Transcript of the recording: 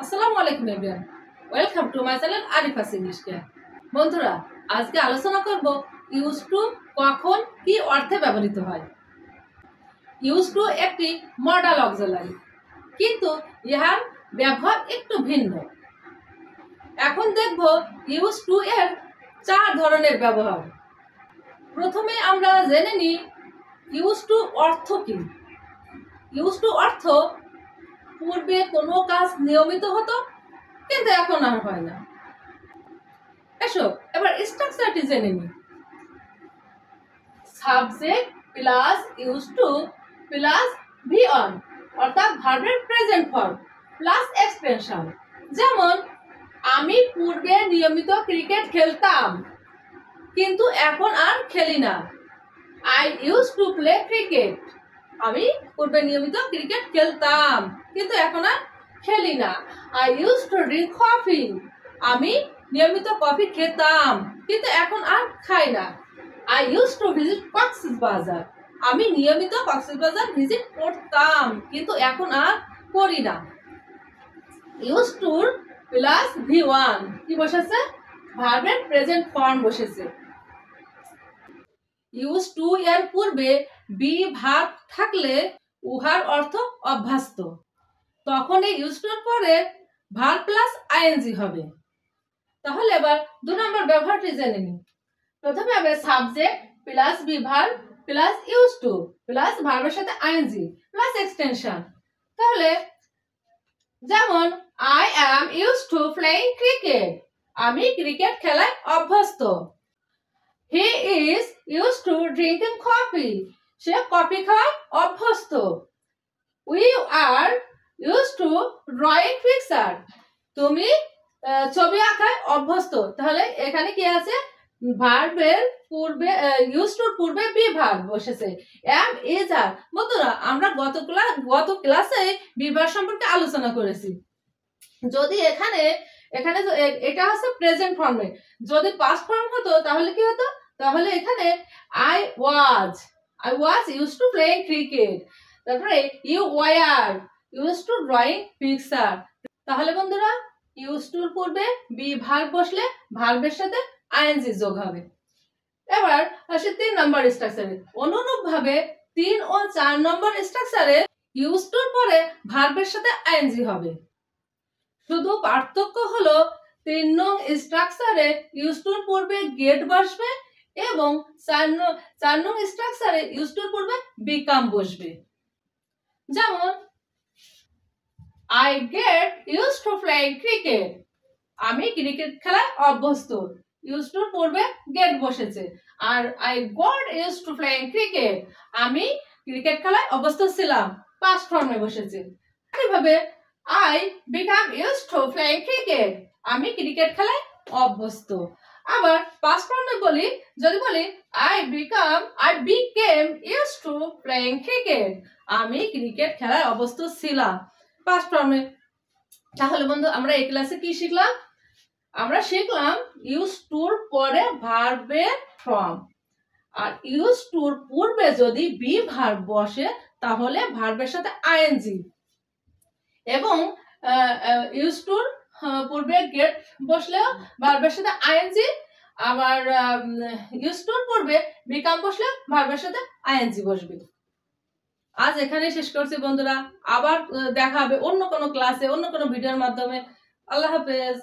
আসসালামু আলাইকুম everyone, welcome to my channel Arifa's English care. বন্ধুরা, আজকে আলোচনা করব ইউজ টু কখন কি অর্থে ব্যবহৃত হয়। ইউজ টু একটি মডাল অক্সিলারি, কিন্তু ইহার ব্যবহার একটু ভিন্ন। এখন দেখব ইউজ টু এর 4 ধরনের ব্যবহার। প্রথমে আমরা জেনে নিই ইউজ টু অর্থ কি। ইউজ টু অর্থ পূর্বে কোনো কাজ নিয়মিত হতো, কিন্তু এখন আর হয় না। এসো এবার স্ট্রাকচারটি জেনে নিই। Subject plus use to plus V on, অর্থাৎ ভার্বের প্রেজেন্ট ফর্ম প্লাস এক্সটেনশন। যেমন আমি পূর্বে নিয়মিত ক্রিকেট খেলতাম, কিন্তু এখন আর খেলি না। I use to play cricket. আমি পূর্বে নিয়মিত ক্রিকেট খেলতাম, কিন্তু এখন আর খেলি না। I use to drink coffee. আমি নিয়মিত কফি খেতাম, কিন্তু এখন আর খাই না। I use to visit Cox's Bazar. আমি নিয়মিত কক্সবাজার ভিজিট করতাম, কিন্তু এখন আর করি না। Use to plus V one কি বসেছে? ভার্বের প্রেজেন্ট ফর্ম বসেছে। ইউজ টু এর পূর্বে বি ভার্ব থাকলে উহার অর্থ অভ্যস্ত। তখন এই ইউজ টুর পরে ভার্ব প্লাস আইএনজি হবে। তাহলে এবার 2 নম্বর ব্যবহারটি জেনে নিই। প্রথমে হবে subject plus be verb plus use to plus ভার্বের সাথে আইএনজি প্লাস এক্সটেনশন। তাহলে যেমন I am use to playing cricket. আমি ক্রিকেট খেলায় অভ্যস্ত। He is use to drinking coffee. Say coffee খাওয়ায় অভ্যস্ত। We are use to drawing picture. তুমি ছবি আঁকায় অভ্যস্ত। তাহলে এখানে কি আছে? ভার্বের পূর্বে ইউজ টুর পূর্বে বি ভার্ব বসেছে। এম ইজ আর। বন্ধুরা, আমরা গত ক্লাসে বি ভার্ব সম্পর্কে আলোচনা করেছি। যদি এখানে এটা হচ্ছে প্রেজেন্ট ফর্মে, যদি পাস্ট ফর্ম হতো তাহলে কি হতো? তাহলে এখানে I was use to playing cricket. তারপরে you were use to drawing picture. তাহলে বন্ধুরা, ইউজ টুর পূর্বে বি ভার্ব বসলে ভার্বের সাথে আইএনজি যোগ হবে। এবার আসে 3 নম্বর স্ট্রাকচারে। অনুরূপভাবে 3 ও 4 নম্বর স্ট্রাকচারে ইউজ টুর পরে ভার্বের সাথে আইএনজি হবে। শুধু পার্থক্য হলো 3 নং স্ট্রাকচারে ইউজ টুর পূর্বে গেট বসবে এবং 4 নং স্ট্রাকচারে ইউজ টুর পূর্বে বিকাম বসবে। যেমন I get used to playing cricket. আমি ক্রিকেট খেলায় অভ্যস্ত। ইউজ টুর পূর্বে গেট বসেছে। আর I got used to playing cricket. আমি ক্রিকেট খেলায় অভ্যস্ত ছিলাম, পাস্ট ফর্মে বসেছে। এইভাবে I become used to playing cricket. আমি ক্রিকেট খেলায় অভ্যস্ত। আবার পাস্ট ফর্মে যদি বলি I became used to playing cricket. আমি ক্রিকেট খেলায় অভ্যস্ত ছিলাম, পাস্ট ফর্মে। তাহলে বন্ধু, আমরা এই ক্লাসে কি শিখলাম? আমরা শিখলাম ইউজ টুর পরে ভার্বের ফর্ম, আর ইউজ টুর পূর্বে যদি বি ভার্ব বসে তাহলে ভার্বের সাথে আইএনজি, এবং ইউজ টুর পূর্বে গেট বসলেও ভার্বের সাথে আইএনজি, আবার ইউজ টুর পূর্বে বিকাম বসলে ভার্বের সাথে আইএনজি বসবে। আজ এখানে শেষ করছি বন্ধুরা। আবার দেখা হবে অন্য কোনো ক্লাসে, অন্য কোনো ভিডিওর মাধ্যমে। আল্লাহ হাফেজ।